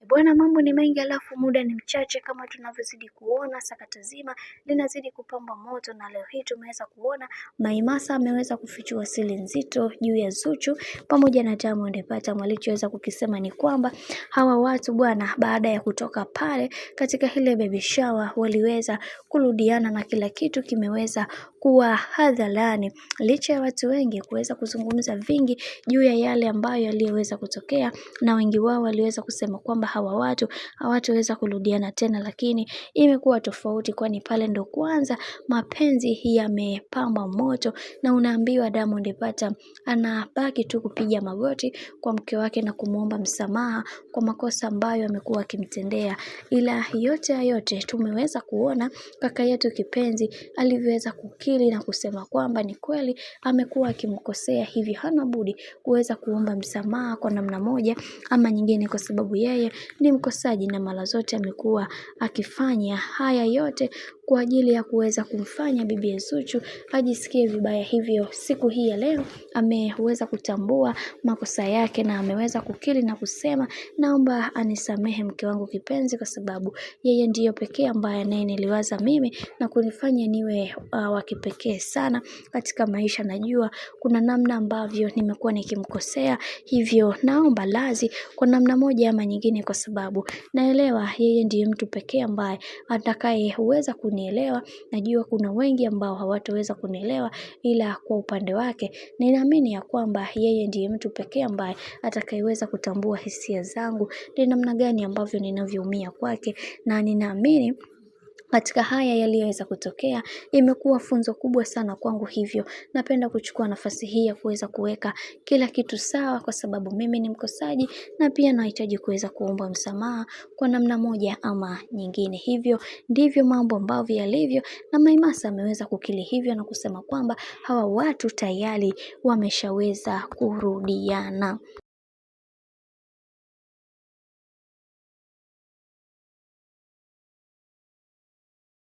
Bwana, mambo ni mengi alafu muda ni mchache. Kama tunavyozidi kuona, sakata zima linazidi kupamba moto, na leo hii tumeweza kuona Maimasa ameweza kufichua siri nzito juu ya Zuchu pamoja na Diamond Platnumz. Alichoweza kukisema ni kwamba hawa watu bwana, baada ya kutoka pale katika ile baby shower, waliweza kurudiana na kila kitu kimeweza kuwa hadharani, licha ya watu wengi kuweza kuzungumza vingi juu ya yale ambayo yaliyoweza kutokea, na wengi wao waliweza kusema kwamba hawa watu hawataweza kurudiana tena, lakini imekuwa tofauti, kwani pale ndo kwanza mapenzi yamepamba moto, na unaambiwa Diamond Platnumz anabaki tu kupiga magoti kwa mke wake na kumuomba msamaha kwa makosa ambayo amekuwa akimtendea. Ila yote tumeweza kuona kaka yetu kipenzi alivyoweza kukiri na kusema kwamba ni kweli amekuwa akimkosea, hivi hana budi kuweza kuomba msamaha kwa namna moja ama nyingine, kwa sababu yeye ni mkosaji na mara zote amekuwa akifanya haya yote kwa ajili ya kuweza kumfanya bibi Zuchu ajisikie vibaya. Hivyo siku hii ya leo ameweza kutambua makosa yake na ameweza kukiri na kusema, naomba anisamehe mke wangu kipenzi, kwa sababu yeye ndiyo pekee ambaye niliwaza mimi na kunifanya niwe wa kipekee sana katika maisha. Najua kuna namna ambavyo nimekuwa nikimkosea, hivyo naomba radhi kwa namna moja ama nyingine, kwa sababu naelewa yeye ndiye mtu pekee ambaye atakayeweza kunielewa. Najua kuna wengi ambao hawataweza kunielewa, ila kwa upande wake ninaamini ya kwamba yeye ndiye mtu pekee ambaye atakayeweza kutambua hisia zangu, ni namna gani ambavyo ninavyoumia kwake, na ninaamini katika haya yaliyoweza kutokea imekuwa funzo kubwa sana kwangu. Hivyo napenda kuchukua nafasi hii ya kuweza kuweka kila kitu sawa, kwa sababu mimi ni mkosaji na pia nahitaji kuweza kuomba msamaha kwa namna moja ama nyingine. Hivyo ndivyo mambo ambavyo yalivyo, na Maimasa ameweza kukiri hivyo na kusema kwamba hawa watu tayari wameshaweza kurudiana.